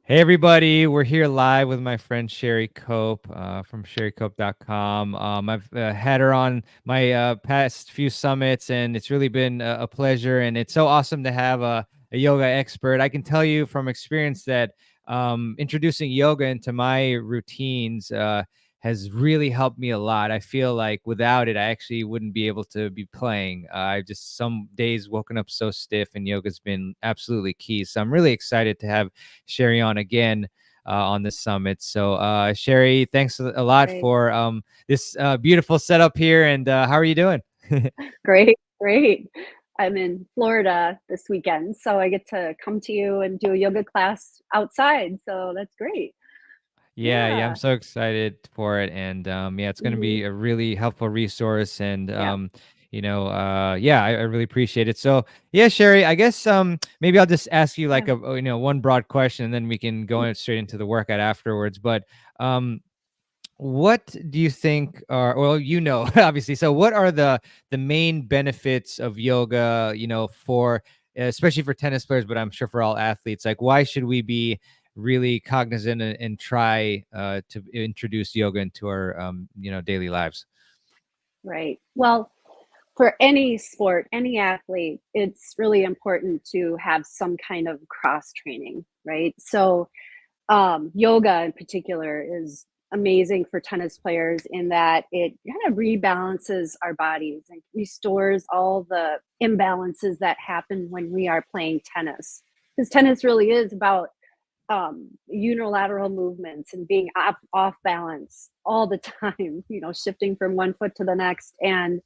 Hey everybody, we're here live with my friend Cheri Cope from CheriCope.com. I've had her on my past few summits, and it's really been a pleasure. And it's so awesome to have a yoga expert. I can tell you from experience that introducing yoga into my routines has really helped me a lot. I feel like without it, I actually wouldn't be able to be playing. I've just some days woken up so stiff, and yoga's been absolutely key. So I'm really excited to have Cheri on again on this summit. So, Cheri, thanks a lot Great, for this beautiful setup here. And how are you doing? great. I'm in Florida this weekend, so I get to come to you and do a yoga class outside. So that's great. Yeah, I'm Yeah. so excited for it, and yeah, it's going to Mhm. be a really helpful resource, and Yeah. yeah, I really appreciate it. So, yeah, Cheri, I guess maybe I'll just ask you like Yeah. one broad question, and then we can go Mm. in straight into the workout afterwards. But um, what do you think are, well, obviously, so what are the main benefits of yoga, for especially for tennis players, but I'm sure for all athletes? Like, why should we be really cognizant and try to introduce yoga into our daily lives? Right. Well, for any sport, any athlete, it's really important to have some kind of cross training, right? So, yoga in particular is amazing for tennis players in that it kind of rebalances our bodies and restores all the imbalances that happen when we are playing tennis. Because tennis really is about unilateral movements and being off balance all the time, shifting from one foot to the next. And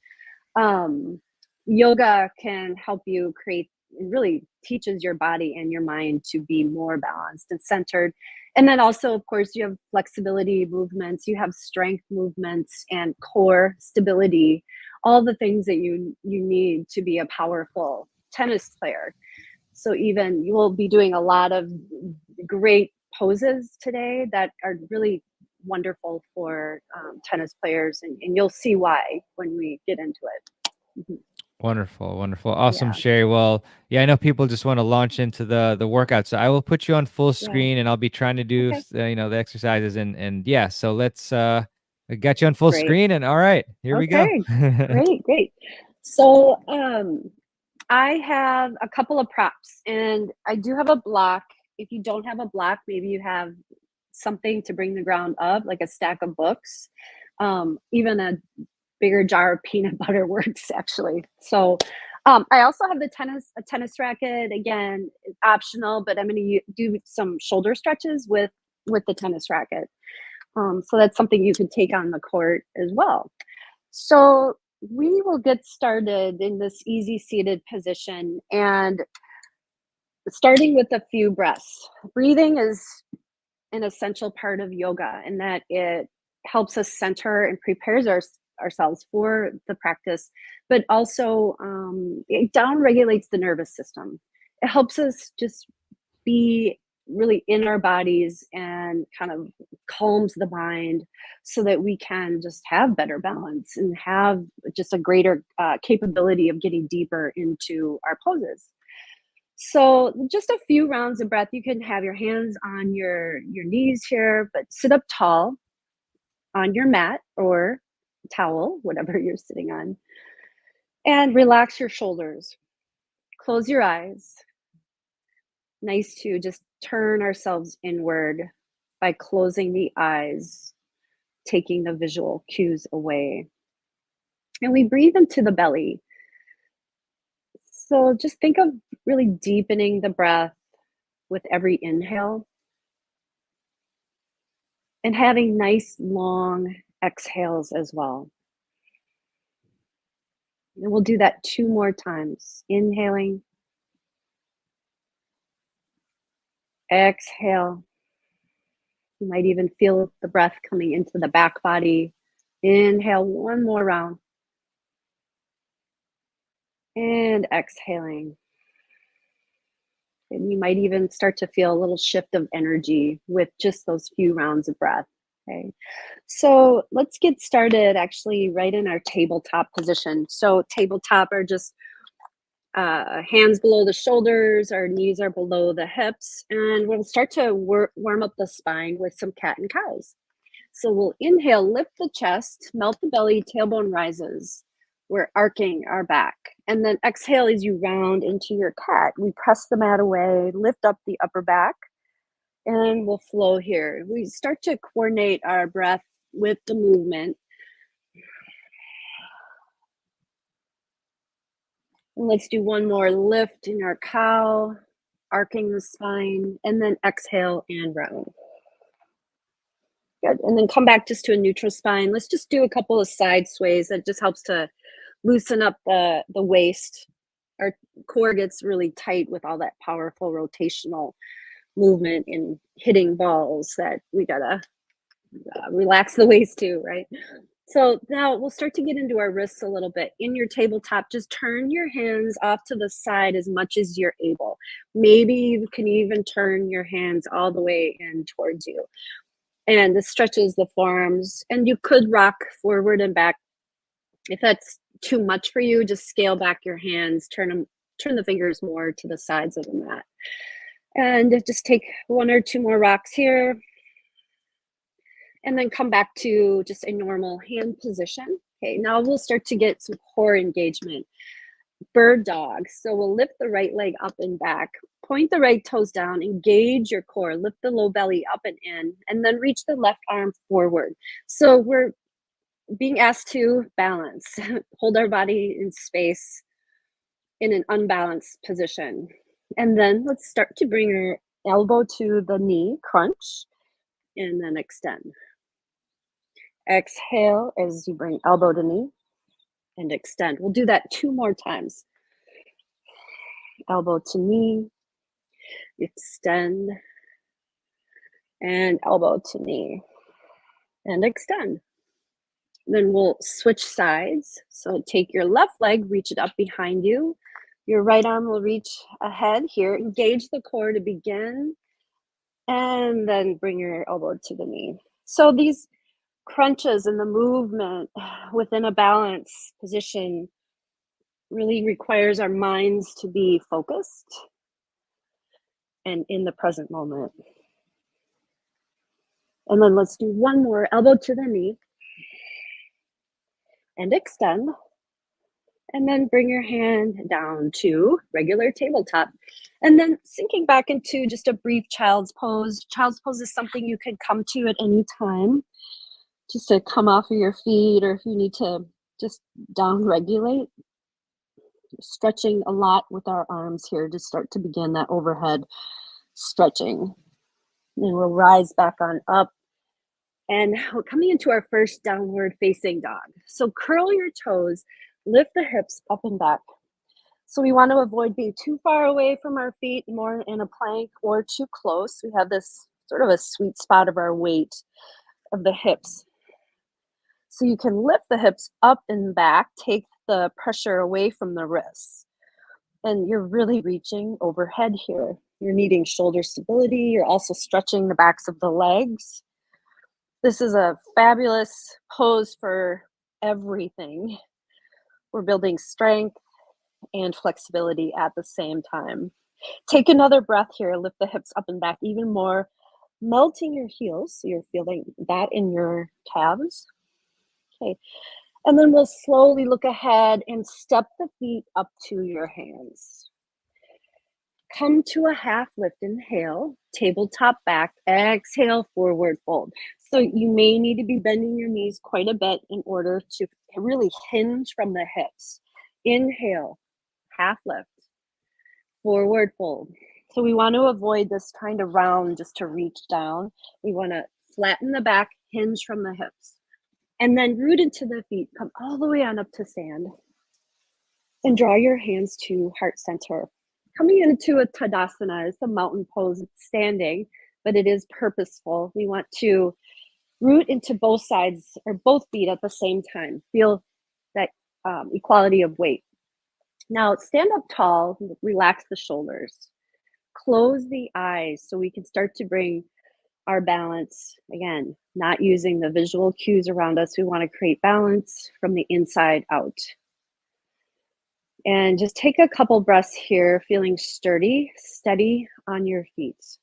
um, yoga can help you create, it really teaches your body and your mind to be more balanced and centered. And then also, of course, you have flexibility movements, you have strength movements and core stability, all the things that you need to be a powerful tennis player. So even you will be doing a lot of great poses today that are really wonderful for tennis players, and you'll see why when we get into it. Mhm. Wonderful, wonderful, awesome, Yeah. Sherry. Well, yeah, I know people just want to launch into the workout, so I will put you on full Yeah. screen, and I'll be trying to do Okay. the exercises, and yeah. So let's I got you on full Great. screen, and all right, here we go. Okay. Great. Great. So I have a couple of props, and I do have a block. If you don't have a block, maybe you have something to bring the ground up, like a stack of books. Even a bigger jar of peanut butter works actually. So I also have a tennis racket. Again, optional, but I'm going to do some shoulder stretches with the tennis racket. So that's something you could take on the court as well. So we will get started in this easy seated position and starting with a few breaths. Breathing is an essential part of yoga in that it helps us center and prepares ourselves for the practice, but also it down regulates the nervous system. It helps us just be really in our bodies and kind of calms the mind so that we can just have better balance and have just a greater capability of getting deeper into our poses. So just a few rounds of breath. You can have your hands on your knees here, but sit up tall on your mat or towel, whatever you're sitting on, and relax your shoulders. Close your eyes. Nice to just turn ourselves inward by closing the eyes, taking the visual cues away. And we breathe into the belly. So just think of really deepening the breath with every inhale and having nice long exhales as well. And we'll do that two more times. Inhaling, exhale. You might even feel the breath coming into the back body. Inhale one more round. And exhaling. And you might even start to feel a little shift of energy with just those few rounds of breath. Okay. So let's get started actually right in our tabletop position. So, tabletop are just Hands below the shoulders, our knees are below the hips, and we'll start to warm up the spine with some cat and cows. So we'll inhale, lift the chest, melt the belly, tailbone rises. We're arcing our back. And then exhale as you round into your cat. We press the mat away, lift up the upper back, and we'll flow here. We start to coordinate our breath with the movement. And let's do one more lift in our cow, arcing the spine, and then exhale and round. Good. And then come back just to a neutral spine. Let's just do a couple of side sways. That just helps to loosen up the waist. Our core gets really tight with all that powerful rotational movement and hitting balls that we gotta relax the waist too, right? So now we'll start to get into our wrists a little bit. In your tabletop, just turn your hands off to the side as much as you're able. Maybe you can even turn your hands all the way in towards you. And this stretches the forearms, and you could rock forward and back. If that's too much for you, just scale back your hands, turn the fingers more to the sides of the mat. And just take one or two more rocks here. And then come back to just a normal hand position. Okay, now we'll start to get some core engagement. Bird dog. So we'll lift the right leg up and back, point the right toes down, engage your core, lift the low belly up and in, and then reach the left arm forward. So we're being asked to balance, hold our body in space in an unbalanced position. And then let's start to bring our elbow to the knee, crunch, and then extend. Exhale as you bring elbow to knee and extend. We'll do that 2 more times. Elbow to knee, extend, and elbow to knee, and extend. Then we'll switch sides. So take your left leg, reach it up behind you. Your right arm will reach ahead here. Engage the core to begin, and then bring your elbow to the knee. So these crunches and the movement within a balance position really requires our minds to be focused and in the present moment. And then let's do one more, elbow to the knee and extend. And then bring your hand down to regular tabletop. And then sinking back into just a brief child's pose. Child's pose is something you can come to at any time, just to come off of your feet, or if you need to just down regulate. Stretching a lot with our arms here to start to begin that overhead stretching. And we'll rise back on up. And we're coming into our first downward facing dog. So curl your toes, lift the hips up and back. So we want to avoid being too far away from our feet, more in a plank, or too close. We have this sort of a sweet spot of our weight of the hips. So you can lift the hips up and back, take the pressure away from the wrists. And you're really reaching overhead here. You're needing shoulder stability. You're also stretching the backs of the legs. This is a fabulous pose for everything. We're building strength and flexibility at the same time. Take another breath here. Lift the hips up and back even more, melting your heels. So you're feeling that in your calves. Okay. And then we'll slowly look ahead and step the feet up to your hands. Come to a half lift, inhale, tabletop back, exhale, forward fold. So you may need to be bending your knees quite a bit in order to really hinge from the hips. Inhale, half lift, forward fold. So we want to avoid this kind of round just to reach down. We want to flatten the back, hinge from the hips. And then root into the feet, come all the way on up to stand. And draw your hands to heart center. Coming into a Tadasana, it's a mountain pose. It's standing, but it is purposeful. We want to root into both sides or both feet at the same time. Feel that equality of weight. Now stand up tall, relax the shoulders. Close the eyes so we can start to bring our balance. Again, not using the visual cues around us. We want to create balance from the inside out. And just take a couple breaths here, feeling sturdy, steady on your feet.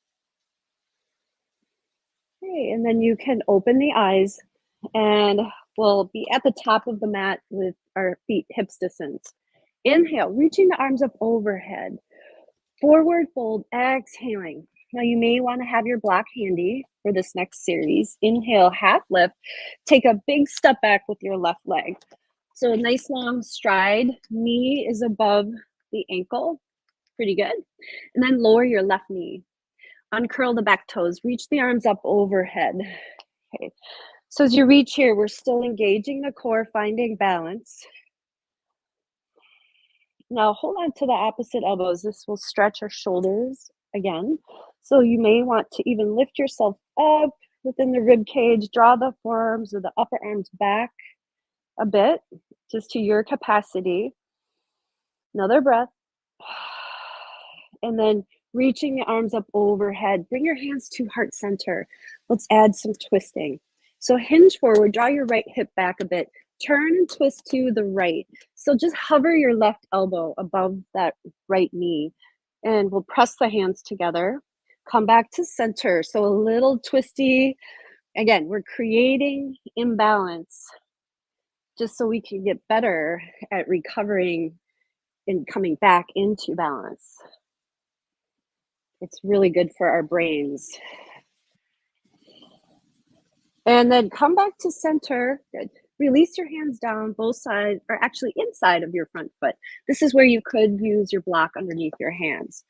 Okay, and then you can open the eyes and we'll be at the top of the mat with our feet hips distance. Inhale, reaching the arms up overhead. Forward fold, exhaling. Now you may want to have your block handy for this next series. Inhale, half lift. Take a big step back with your left leg. So a nice long stride. Knee is above the ankle. Pretty good. And then lower your left knee. Uncurl the back toes. Reach the arms up overhead. Okay. So as you reach here, we're still engaging the core, finding balance. Now hold on to the opposite elbows. This will stretch our shoulders again. So you may want to even lift yourself up within the rib cage, draw the forearms or the upper arms back a bit, just to your capacity. Another breath. And then reaching the arms up overhead. Bring your hands to heart center. Let's add some twisting. So hinge forward, draw your right hip back a bit. Turn and twist to the right. So just hover your left elbow above that right knee. And we'll press the hands together. Come back to center. So a little twisty. Again, we're creating imbalance just so we can get better at recovering and coming back into balance. It's really good for our brains. And then come back to center. Good. Release your hands down, both sides, or actually inside of your front foot. This is where you could use your block underneath your hands.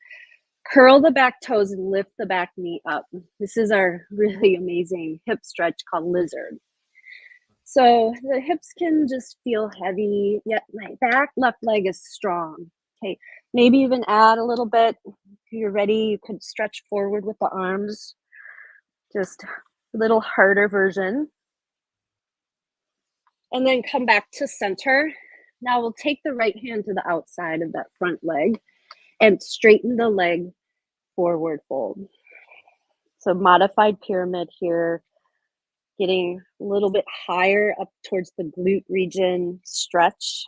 Curl the back toes and lift the back knee up. This is our really amazing hip stretch called lizard. So the hips can just feel heavy, yet my back left leg is strong. Okay, maybe even add a little bit. If you're ready, you could stretch forward with the arms. Just a little harder version. And then come back to center. Now we'll take the right hand to the outside of that front leg and straighten the leg forward fold. So modified pyramid here, getting a little bit higher up towards the glute region, stretch,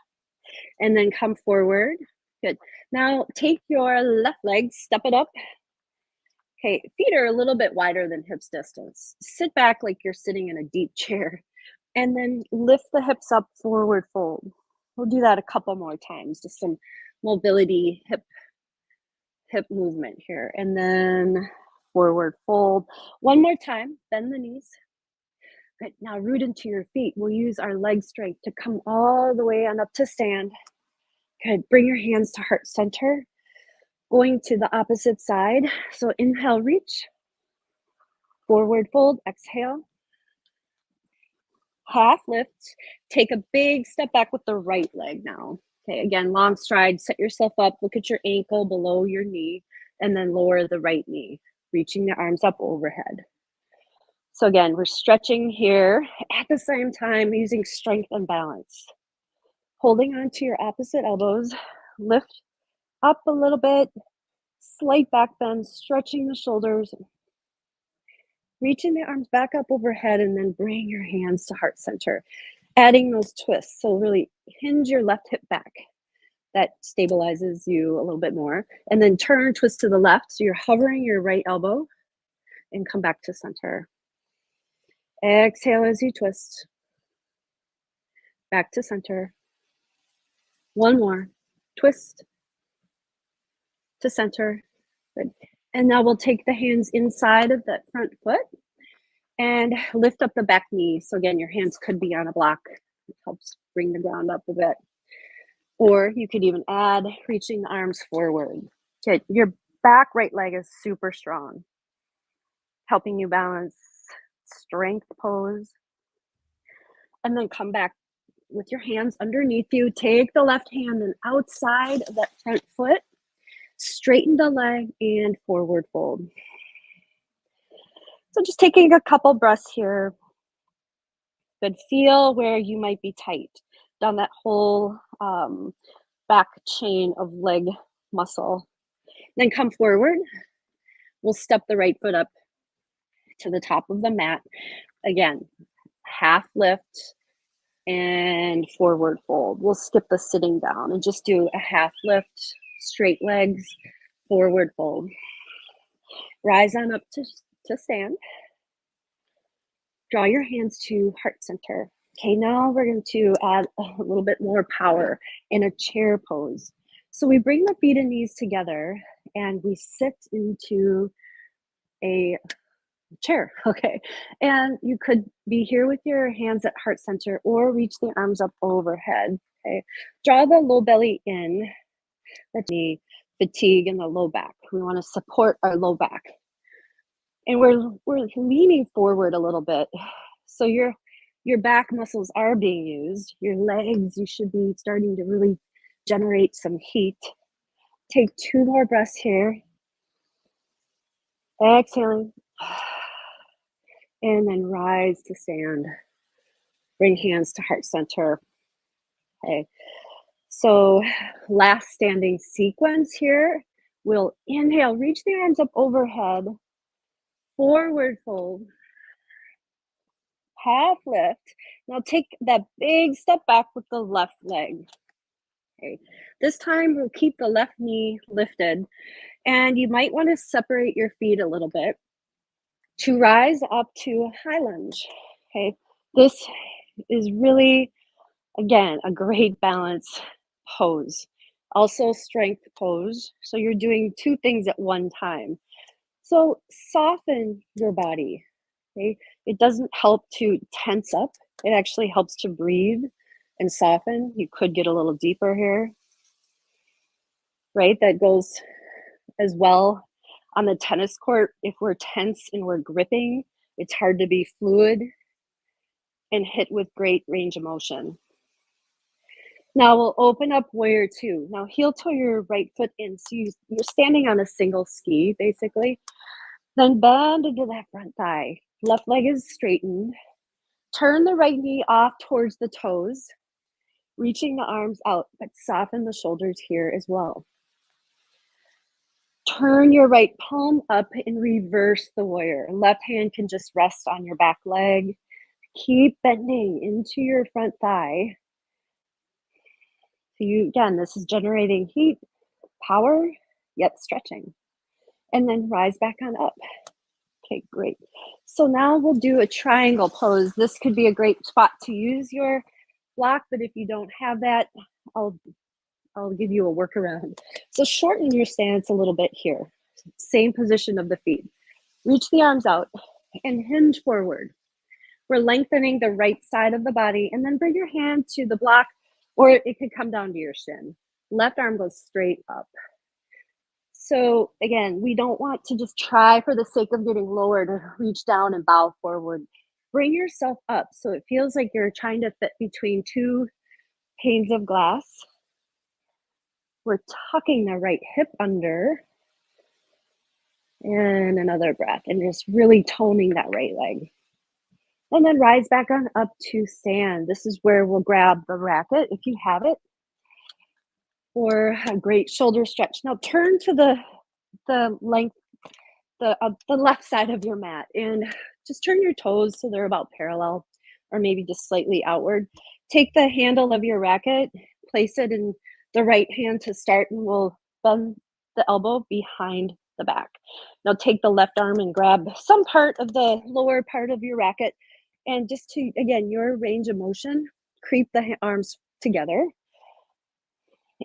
and then come forward. Good. Now take your left leg, step it up. Okay, feet are a little bit wider than hips distance. Sit back like you're sitting in a deep chair. And then lift the hips up, forward fold. We'll do that a couple more times, just some mobility, hip movement here. And then forward fold. One more time, bend the knees. Good, now root into your feet. We'll use our leg strength to come all the way on up to stand. Good, bring your hands to heart center. Going to the opposite side. So inhale, reach. Forward fold, exhale. Half lift, take a big step back with the right leg now. Okay, again, long stride, set yourself up, look at your ankle below your knee, and then lower the right knee, reaching the arms up overhead. So again, we're stretching here at the same time using strength and balance. Holding on to your opposite elbows, lift up a little bit, slight back bend, stretching the shoulders, reaching the arms back up overhead, and then bring your hands to heart center. Adding those twists. So really hinge your left hip back. That stabilizes you a little bit more. And then turn, twist to the left. So you're hovering your right elbow and come back to center. Exhale as you twist. Back to center. One more. Twist to center. Good. And now we'll take the hands inside of that front foot and lift up the back knee. So again, your hands could be on a block. It helps bring the ground up a bit. Or you could even add reaching the arms forward. Okay, your back right leg is super strong, helping you balance strength pose. And then come back with your hands underneath you. Take the left hand and outside of that front foot. Straighten the leg and forward fold. So just taking a couple breaths here. Good, feel where you might be tight down that whole back chain of leg muscle. Then come forward. We'll step the right foot up to the top of the mat. Again, half lift. and forward fold. We'll skip the sitting down and just do a half lift, straight legs, forward fold. Rise on up to stand. Draw your hands to heart center. Okay, now we're going to add a little bit more power in a chair pose. So we bring the feet and knees together and we sit into a chair, okay? And you could be here with your hands at heart center or reach the arms up overhead, okay? Draw the low belly in, the fatigue in the low back. We want to support our low back. And we're leaning forward a little bit. So your back muscles are being used. Your legs, you should be starting to really generate some heat. Take 2 more breaths here. Exhaling. And then rise to stand. Bring hands to heart center. Okay. So last standing sequence here. We'll inhale, reach the arms up overhead. Forward fold. Half lift. Now take that big step back with the left leg. Okay. This time we'll keep the left knee lifted, and you might want to separate your feet a little bit to rise up to high lunge. Okay. This is really, again, a great balance pose. Also strength pose. So you're doing 2 things at one time. So soften your body. Okay. It doesn't help to tense up. It actually helps to breathe and soften. You could get a little deeper here, right? That goes as well on the tennis court. If we're tense and we're gripping, it's hard to be fluid and hit with great range of motion. Now we'll open up warrior 2. Now heel toe your right foot in. So you're standing on a single ski, basically. Then bend into that front thigh. Left leg is straightened. Turn the right knee off towards the toes, reaching the arms out, but soften the shoulders here as well. Turn your right palm up and reverse the warrior. Left hand can just rest on your back leg. Keep bending into your front thigh. So again, this is generating heat, power, yet stretching. And then rise back on up. Okay, great. So now we'll do a triangle pose. This could be a great spot to use your block, but if you don't have that, I'll give you a workaround. So shorten your stance a little bit here. Same position of the feet. Reach the arms out and hinge forward. We're lengthening the right side of the body, and then bring your hand to the block, or it could come down to your shin. Left arm goes straight up. So again, we don't want to just try for the sake of getting lower to reach down and bow forward. Bring yourself up so it feels like you're trying to fit between 2 panes of glass. We're tucking the right hip under. And another breath, and just really toning that right leg. And then rise back on up to stand. This is where we'll grab the racket if you have it, or a great shoulder stretch. Now turn to the length, the left side of your mat, and just turn your toes so they're about parallel, or maybe just slightly outward. Take the handle of your racket, place it in the right hand to start, and we'll bend the elbow behind the back. Now take the left arm and grab some part of the lower part of your racket, and just to, again, your range of motion, creep the arms together.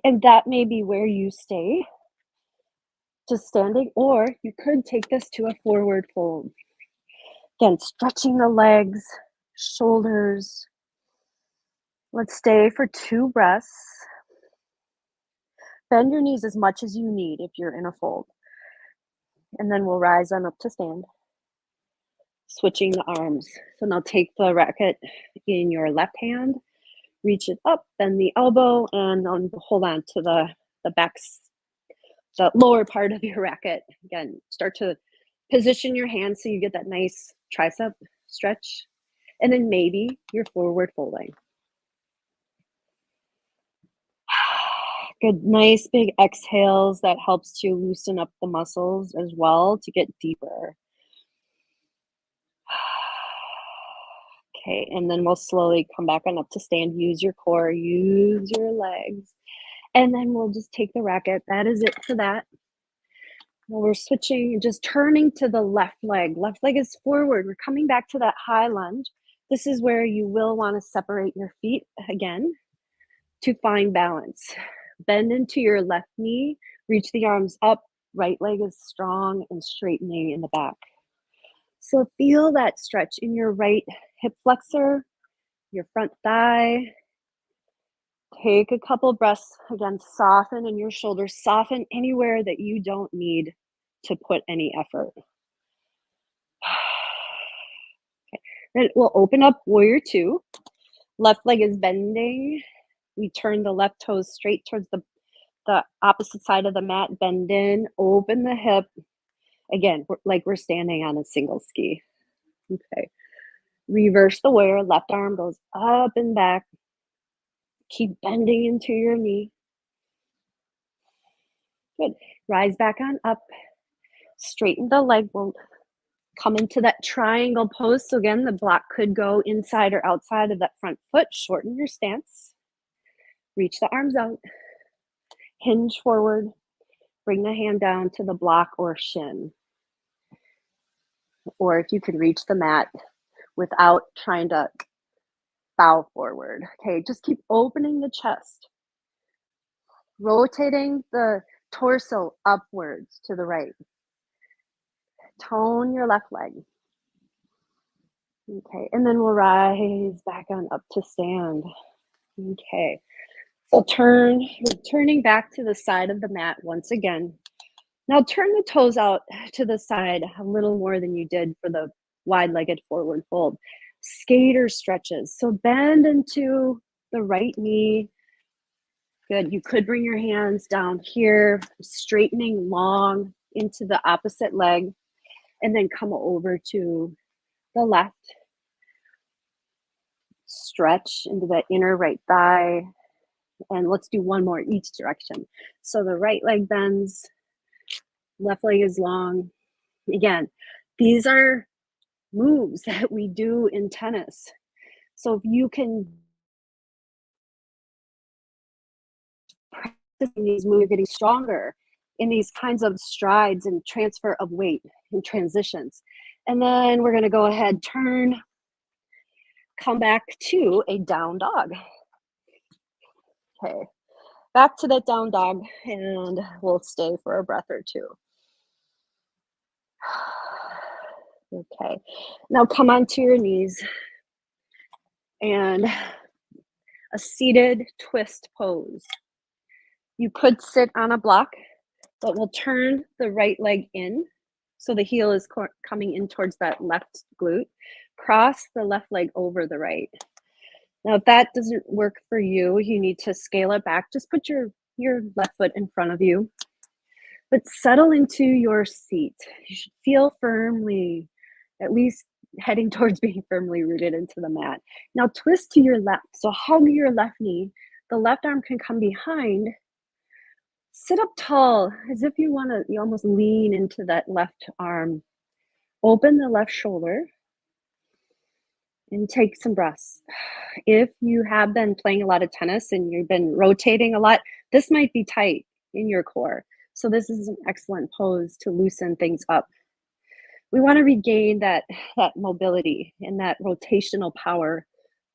And that may be where you stay, just standing, or you could take this to a forward fold. Again, stretching the legs, shoulders. Let's stay for 2 breaths. Bend your knees as much as you need if you're in a fold. And then we'll rise on up to stand. Switching the arms. So now take the racket in your left hand, reach it up, bend the elbow, and then hold on to the back, the lower part of your racket. Again, start to position your hands so you get that nice tricep stretch. And then maybe you're forward folding. Good, nice big exhales. That helps to loosen up the muscles as well to get deeper. Okay, and then we'll slowly come back on up to stand. Use your core, use your legs. And then we'll just take the racket. That is it for that. Now we're switching, just turning to the left leg. Left leg is forward. We're coming back to that high lunge. This is where you will want to separate your feet again to find balance. Bend into your left knee, reach the arms up. Right leg is strong and straightening in the back. So feel that stretch in your right hip flexor, your front thigh. Take a couple breaths. Again, soften in your shoulders. Soften anywhere that you don't need to put any effort. Okay. Then we'll open up warrior two. Left leg is bending. We turn the left toes straight towards the opposite side of the mat. Bend in, open the hip. Again, we're standing on a single ski. Okay. Reverse the warrior. Left arm goes up and back. Keep bending into your knee. Good. Rise back on up. Straighten the leg. We'll come into that triangle pose. So again, the block could go inside or outside of that front foot. Shorten your stance. Reach the arms out. Hinge forward. Bring the hand down to the block or shin. Or if you can reach the mat without trying to bow forward. Okay, just keep opening the chest. Rotating the torso upwards to the right. Tone your left leg. Okay, and then we'll rise back on up to stand. Okay, so turning back to the side of the mat once again. Now turn the toes out to the side a little more than you did for the wide-legged forward fold. Skater stretches. So bend into the right knee. Good. You could bring your hands down here, straightening long into the opposite leg, and then come over to the left. Stretch into the inner right thigh. And let's do one more each direction. So the right leg bends, left leg is long. Again, these are moves that we do in tennis. So if you can practice these moves, you're getting stronger in these kinds of strides and transfer of weight and transitions. And then we're going to go ahead, turn, come back to a down dog. Okay, back to that down dog, and we'll stay for a breath or two. Okay, now come onto your knees and a seated twist pose. You could sit on a block, but we'll turn the right leg in so the heel is coming in towards that left glute. Cross the left leg over the right. Now, if that doesn't work for you, you need to scale it back. Just put your left foot in front of you, but settle into your seat. You should feel firmly, at least heading towards being firmly rooted into the mat. Now twist to your left. So hug your left knee. The left arm can come behind. Sit up tall as if you almost lean into that left arm. Open the left shoulder and take some breaths. If you have been playing a lot of tennis and you've been rotating a lot, this might be tight in your core. So this is an excellent pose to loosen things up. We want to regain that mobility and that rotational power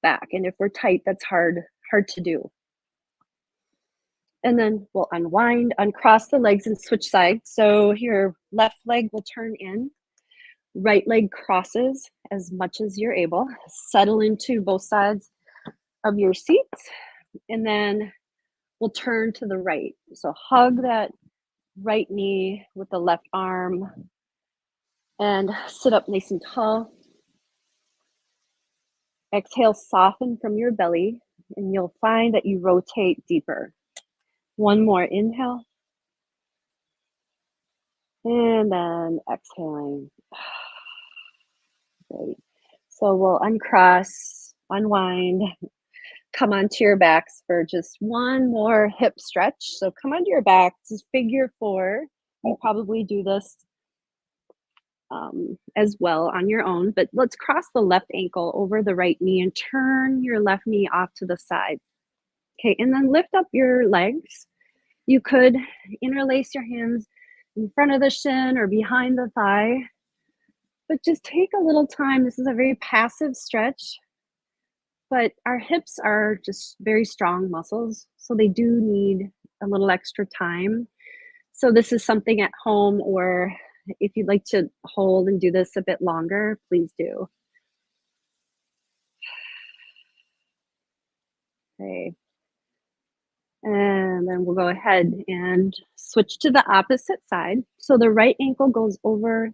back. And if we're tight, that's hard to do. And then we'll unwind, uncross the legs and switch sides. So your left leg will turn in. Right leg crosses as much as you're able. Settle into both sides of your seat. And then we'll turn to the right. So hug that right knee with the left arm and sit up nice and tall. Exhale, soften from your belly, and you'll find that you rotate deeper. One more inhale. And then exhaling. Great. So we'll uncross, unwind, come onto your backs for just one more hip stretch. So come onto your back, this is figure four. You probably do this as well on your own. But let's cross the left ankle over the right knee and turn your left knee off to the side. Okay, and then lift up your legs. You could interlace your hands in front of the shin or behind the thigh, but just take a little time. This is a very passive stretch, but our hips are just very strong muscles, so they do need a little extra time. So this is something at home, or if you'd like to hold and do this a bit longer, please do. Okay. And then we'll go ahead and switch to the opposite side. So the right ankle goes over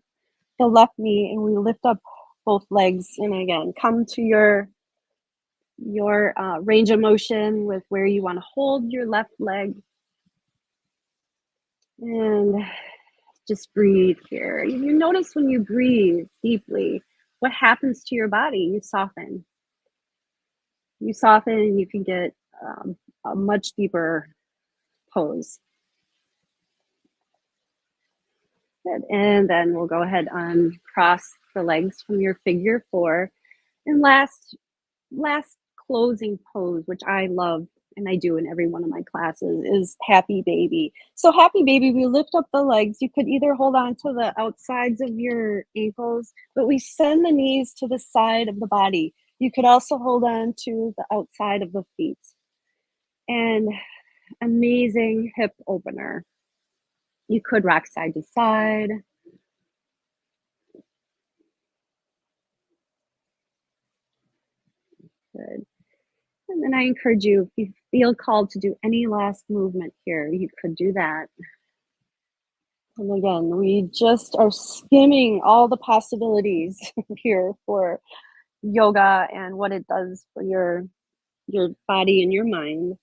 the left knee and we lift up both legs. And again, come to your range of motion with where you want to hold your left leg. And just breathe here. You notice when you breathe deeply, what happens to your body? You soften. You soften and you can get a much deeper pose. Good. And then we'll go ahead and cross the legs from your figure four. And last closing pose, which I love and I do in every one of my classes, is happy baby. So happy baby, we lift up the legs. You could either hold on to the outsides of your ankles, but we send the knees to the side of the body. You could also hold on to the outside of the feet. And amazing hip opener. You could rock side to side. Good. And then I encourage you, if you feel called to do any last movement here, you could do that. And again, we just are skimming all the possibilities here for yoga and what it does for your body and your mind.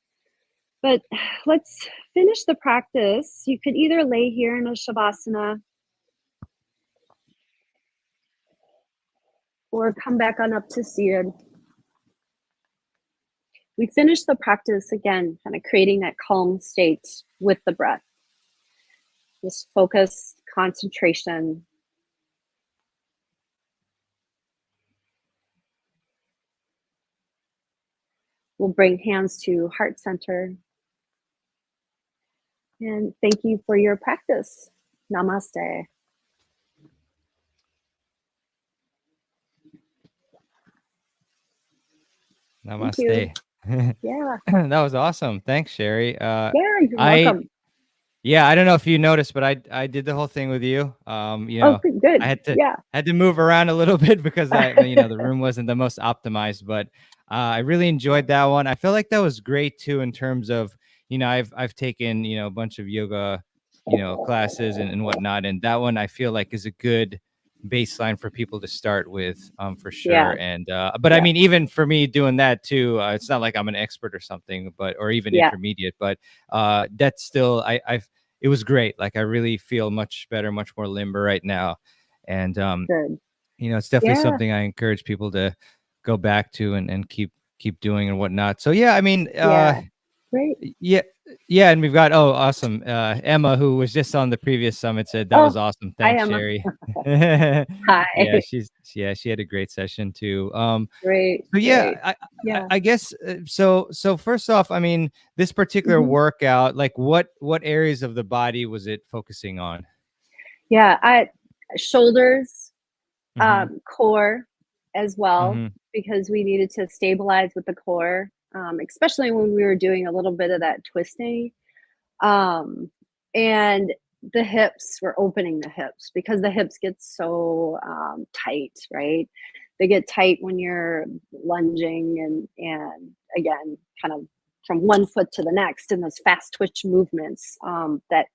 But let's finish the practice. You could either lay here in a shavasana or come back on up to seated. We finish the practice again, kind of creating that calm state with the breath. Just focus, concentration. We'll bring hands to heart center. And thank you for your practice. Namaste. Namaste. Yeah. That was awesome. Thanks, Cheri. Yeah, you're welcome. Yeah, I don't know if you noticed, but I did the whole thing with you. Oh, good. I Yeah. had to move around a little bit because the room wasn't the most optimized, but I really enjoyed that one. I feel like that was great too in terms of, I've taken, a bunch of yoga, classes and whatnot, and that one I feel like is a good baseline for people to start with, for sure. Yeah. And but I mean, even for me doing that too, it's not like I'm an expert or something, or even intermediate, but that's still it was great. Like I really feel much better, much more limber right now. And Good. it's definitely something I encourage people to go back to and keep doing and whatnot. So yeah, I mean, great. Yeah, and we've got awesome. Emma, who was just on the previous summit, said that was awesome. Thanks, Emma. Cheri. Hi. Yeah, she had a great session too. Great. So yeah, I guess so first off, I mean, this particular workout, like what areas of the body was it focusing on? Yeah, shoulders, core as well, because we needed to stabilize with the core, especially when we were doing a little bit of that twisting. And the hips, we're opening the hips because the hips get so tight, right? They get tight when you're lunging and again, kind of from one foot to the next in those fast twitch movements, that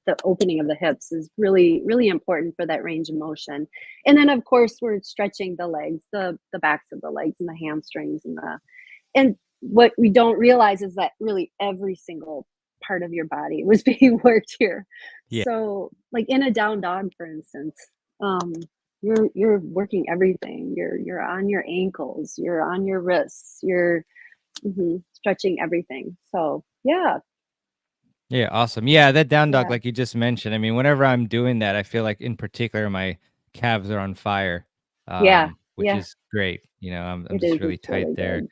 the opening of the hips is really, really important for that range of motion. And then of course we're stretching the legs, the backs of the legs and the hamstrings and what we don't realize is that really every single part of your body was being worked here. Yeah. So like in a down dog, for instance, you're working everything. You're on your ankles, you're on your wrists, you're stretching everything. So yeah. Yeah, awesome. Yeah, that down dog, like you just mentioned. I mean, whenever I'm doing that, I feel like in particular my calves are on fire, Yeah, which yeah, is great. I'm it just is. really It's tight really there. good.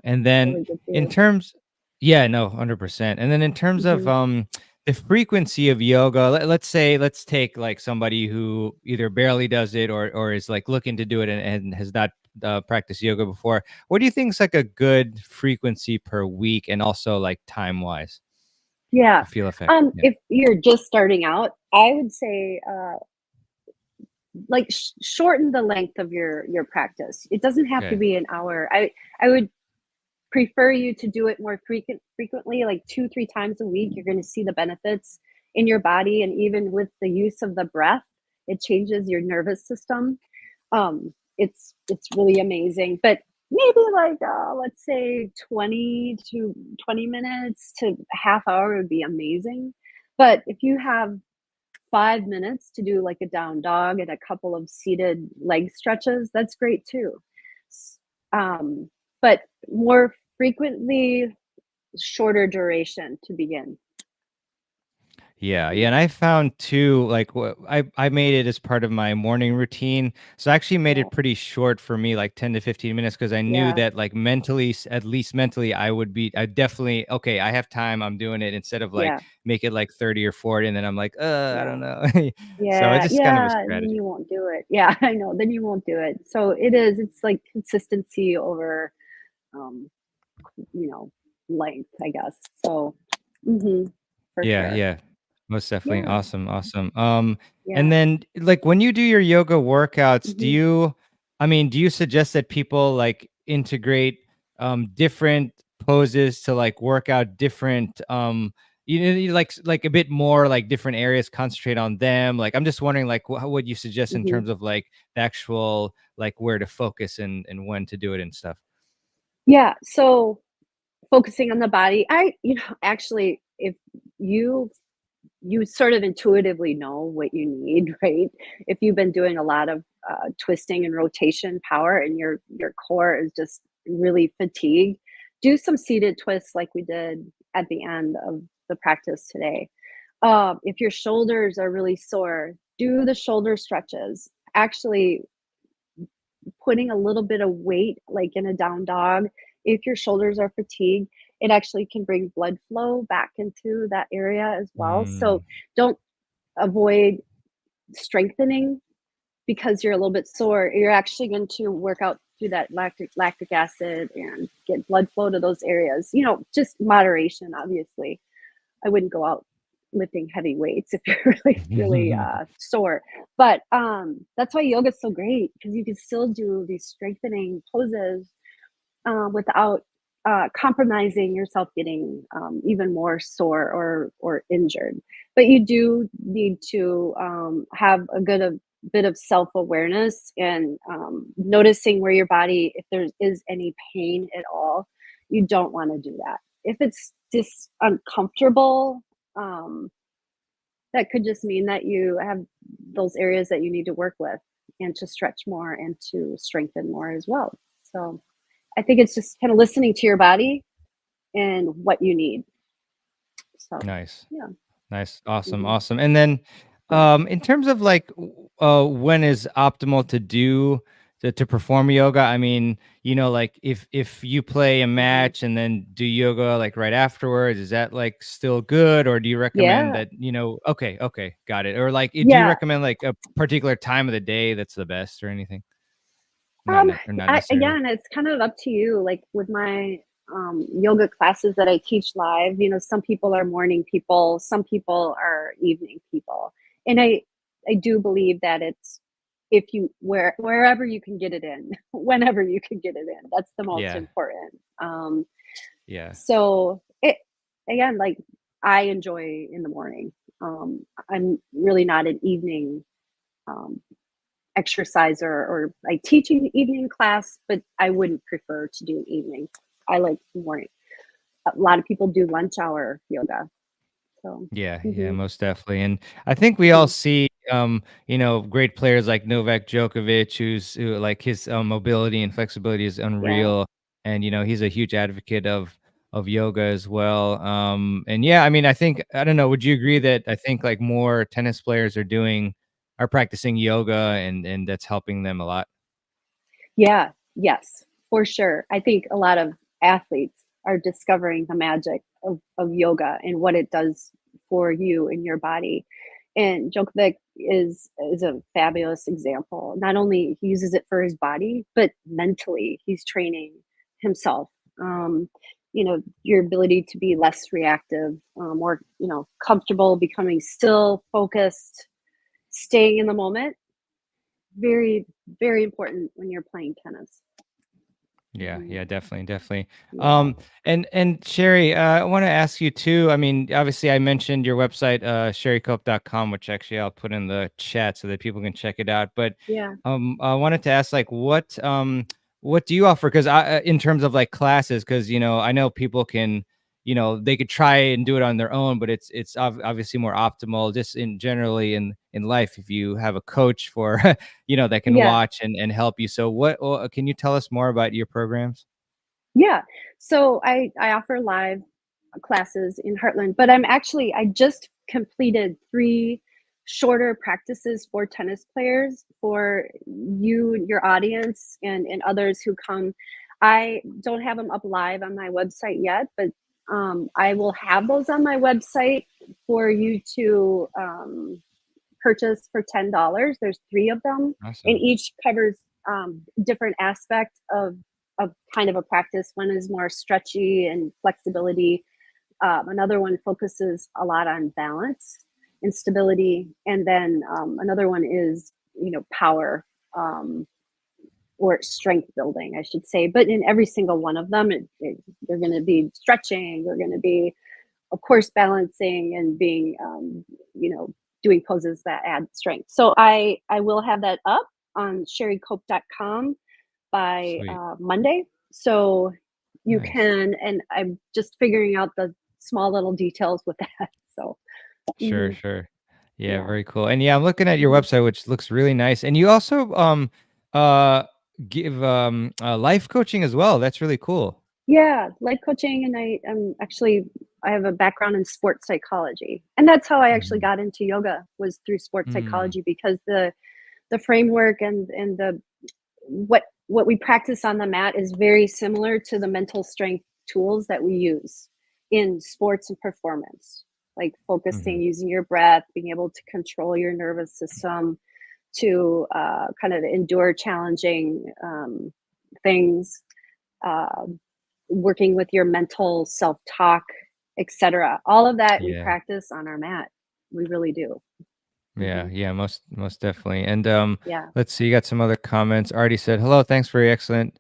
And then Really good for in you. terms yeah, no, 100%. And then in terms of, Mhm. the frequency of yoga, let's take, like, somebody who either barely does it or is, like, looking to do it and has not, practiced yoga before. What do you think is, like, a good frequency per week and also, like, time-wise Yeah. to feel effective? Yeah. If you're just starting out, I would say, like, shorten the length of your practice. It doesn't have to Okay. be an hour. I would prefer you to do it more frequently, like 2, 3 times a week. You're going to see the benefits in your body, and even with the use of the breath, it changes your nervous system. It's really amazing. But maybe like, let's say 20 to 20 minutes to a half hour would be amazing. But if you have 5 minutes to do like a down dog and a couple of seated leg stretches, that's great too. S- Um, but more frequently, shorter duration to begin. Yeah, yeah, Yeah. and I found too, like, I made it as part of my morning routine. So I actually made Yeah. it pretty short for me, like 10 to 15 minutes, because I knew Yeah. that, like, mentally, at least mentally, I definitely, okay, I have time, I'm doing it, instead of like Yeah. make it like 30 or 40, and then I'm like, I Yeah. don't know. So it's Yeah. just kind of a Yeah. And then strategy. you won't do it. Yeah. I know. Then you won't do it. So it's like consistency over, um, you know, length, I guess. So, hmm for Yeah, sure. yeah. Most definitely. Yeah. Awesome, awesome. And Yeah. then, like, when you do your yoga workouts, hmm do you suggest that people, like, integrate different poses to, like, work out different, like a bit more, like, different areas, concentrate on them? Like, I'm just wondering, like, what would you suggest in hmm terms of, like, the actual, like, where to focus and when to do it and stuff? Yeah. So focusing on the body, actually, if you you sort of intuitively know what you need, right? If you've been doing a lot of twisting and rotation power, and your core is just really fatigued, do some seated twists like we did at the end of the practice today. If your shoulders are really sore, do the shoulder stretches. Actually, putting a little bit of weight, like in a down dog, if your shoulders are fatigued, it actually can bring blood flow back into that area as well. Mm, So don't avoid strengthening because you're a little bit sore. You're actually going to work out through that lactic acid and get blood flow to those areas. Just moderation, obviously. I wouldn't go out lifting heavy weights if you're really, really sore. But that's why yoga is so great, because you can still do these strengthening poses without compromising yourself getting even more sore or injured. But you do need to have a bit of self awareness and noticing where your body, if there is any pain at all. You don't want to do that. If it's just uncomfortable, um, that could just mean that you have those areas that you need to work with and to stretch more and to strengthen more as well. So I think it's just kind of listening to your body and what you need. So, nice. yeah. Nice. Awesome, Mhm. awesome. And then, Yeah. in terms of, like, when is optimal to perform yoga? I mean, like, if you play a Mhm. match and then do yoga, like, right afterwards, is that, like, still good, or do you recommend Yeah. that, okay, okay, got it. Or, like, do you Yeah. recommend, like, a particular time of the day that's the best or anything? Um, Not necessarily. Again, it's kind of up to you. Like with my yoga classes that I teach live, some people are morning people, some people are evening people, and I do believe that it's if you wherever you can get it in, whenever you can get it in, that's the most Yeah. important. Yeah. So it again, like I enjoy in the morning. I'm really not an evening um, exerciser, or I teach an evening class, but I wouldn't prefer to do evening. I like morning. A lot of people do lunch hour yoga. So, Yeah, yeah, mhm, most definitely. And I think we all mhm, see, great players like Novak Djokovic, who, like, his mobility and flexibility is yeah, unreal, and he's a huge advocate of yoga as well. And yeah, I mean, I think, I don't know, would you agree that I think, like, more tennis players are doing are practicing yoga, and that's helping them a lot. Yeah, yes, for sure. I think a lot of athletes are discovering the magic of yoga and what it does for you and your body. And Djokovic is a fabulous example. Not only he uses it for his body, but mentally he's training himself. Um, your ability to be less reactive, more, comfortable, becoming still, focused, staying in the moment. Very, very important when you're playing tennis. Yeah, Mhm. yeah, definitely, definitely. Yeah. And Cheri, I want to ask you too. I mean, obviously, I mentioned your website, chericope.com, which actually I'll put in the chat so that people can check it out. But Yeah. I wanted to ask, like, what do you offer? Because in terms of like classes, because I know people can, they could try and do it on their own, but it's obviously more optimal just in generally in life if you have a coach for that can Yeah. watch and help you. So can you tell us more about your programs? Yeah. So I offer live classes in Hartland, but I just completed 3 shorter practices for tennis players for you, your audience, and others who come. I don't have them up live on my website yet, but, I will have those on my website for you to, purchase for $10. There's 3 of them, and Awesome. each covers different aspects of kind of a practice. One is more stretchy and flexibility. Another one focuses a lot on balance and stability, and then another one is power, um, or strength building, I should say. But in every single one of them, they're going to be stretching. They're going to be, of course, balancing and being, doing poses that add strength. So I will have that up on chericope.com by Sweet. Monday. So you Nice. can, and I'm just figuring out the small little details with that. So, Sure, mhm, sure. Yeah, yeah. very cool. And yeah, I'm looking at your Mhm. website, which looks really nice. And you also uh give life coaching as well. That's really cool. Yeah, life coaching, and I have a background in sports psychology, and that's how I actually Mhm. got into yoga, was through sports Mm, psychology, because the framework and the what we practice on the mat is very similar to the mental strength tools that we use in sports and performance, like mhm. focusing, using your breath, being able to control your nervous system to kind of endure challenging things, uh, working with your mental self-talk, etc. All of that we Yeah. practice on our mat. We really do. Yeah, Hmm. yeah, most definitely. And Yeah. let's see, you got some other comments. Artie said, "Hello, thanks for your excellent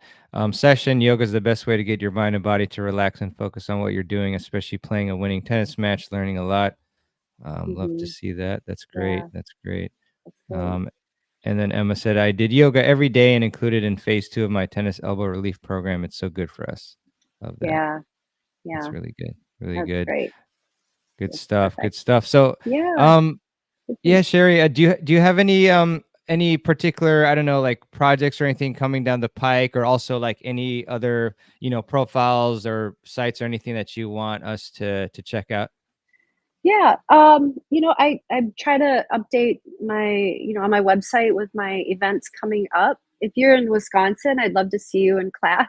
session. Yoga is the best way to get your mind and body to relax and focus on what you're doing, especially playing a winning tennis match, learning a lot. Love to Hmm. see that. That's great. Yeah. That's great." That's good. Um, and then Emma said, "I did yoga every day and included in phase 2 of my tennis elbow relief program. It's so good for us." Love that. Yeah. That's Yeah. really good. Really That's good. great. Good That's stuff. Good perfect. stuff. So, Yeah. um, Good thing. yeah, Cheri, do you have any particular, I don't know, like projects or anything coming down the pike, or also like any other, profiles or sites or anything that you want us to check out? Yeah. I try to update my, on my website with my events coming up. If you're in Wisconsin, I'd love to see you in class.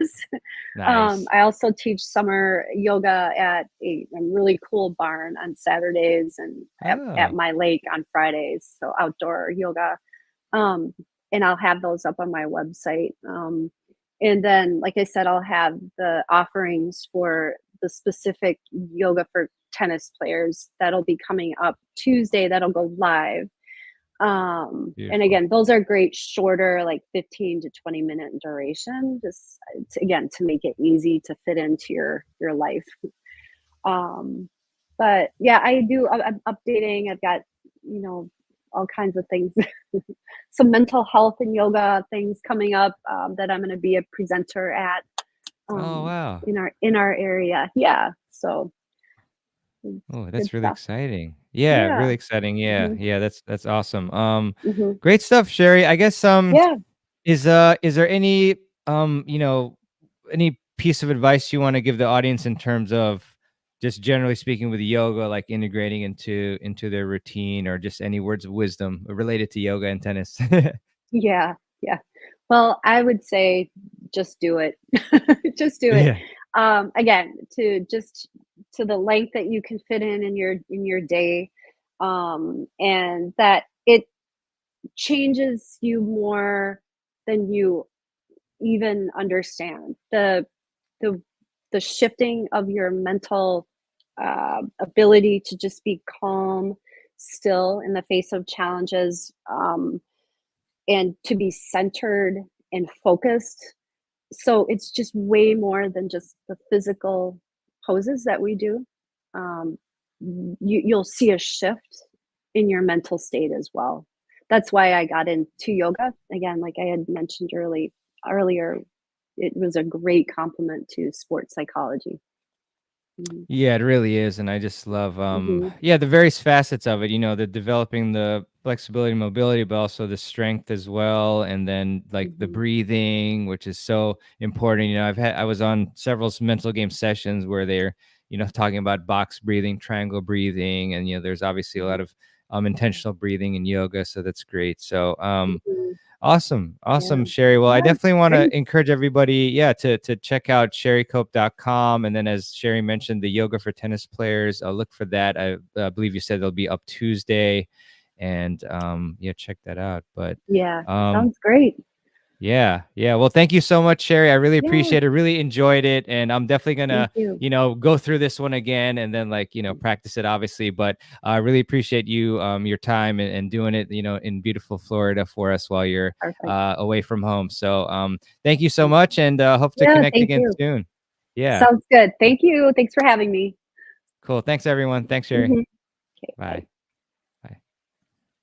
Nice. I also teach summer yoga at a really cool barn on Saturdays, and at Oh, my lake on Fridays. So outdoor yoga. Um, and I'll have those up on my website. And then, like I said, I'll have the offerings for the specific yoga for tennis players that'll be coming up Tuesday, that'll go live. And beautiful. again, those are great, shorter, like 15 to 20-minute duration, just again to make it easy to fit into your life. Um, but yeah, I do. I'm updating. I've got, you know, all kinds of things, some mental health and yoga things coming up, that I'm going to be a presenter at, Oh, um, wow. in our area. Yeah, so Oh, good that's really stuff. exciting. Yeah, Yeah. really exciting. Yeah, Hmm. yeah, that's awesome. Hmm. Great stuff, Cheri. I guess Yeah. is there any any piece of advice you want to give the audience in terms of just generally speaking with yoga, like integrating into their routine, or just any words of wisdom related to yoga and tennis. Yeah, yeah. Well, I would say just do it. Just do it. Yeah. Again, to the length that you can fit in your day, and that it changes you more than you even understand. The the shifting of your mental, ability to just be calm, still in the face of challenges, and to be centered and focused. So it's just way more than just the physical poses that we do. Um, you'll see a shift in your mental state as well. That's why I got into yoga. Again, like I had mentioned earlier, it was a great complement to sports psychology. Mhm. Yeah, it really is, and I just love, Mhm. yeah, the various facets of it. The developing the flexibility, mobility, but also the strength as well, and then like the Mhm. breathing, which is so important. I was on several mental game sessions where they're talking about box breathing, triangle breathing, and there's obviously a lot Mhm. of intentional breathing in yoga, so that's great. So Mhm. awesome. Yeah. Awesome, Cheri. Well, I Yeah, definitely want to great. encourage everybody, yeah, to check out chericope.com. And then, as Cheri mentioned, the yoga for tennis players, look for that. I believe you said they'll be up Tuesday. And yeah, check that out. But Yeah, um, sounds great. yeah, yeah. Well, thank you so much, Cheri. I really Yeah, appreciate it. Really enjoyed it, and I'm definitely thank gonna, you. go through this one again, and then like practice it, obviously. But I really appreciate you, your time, and doing it, in beautiful Florida for us while you're Perfect. away from home. So thank you so much, and hope to Yeah, connect thank again you. soon. Yeah, Sounds good. Thank you. Thanks for having me. cool. Thanks, everyone. Thanks, Cheri. Mhm. Okay, Bye. bye.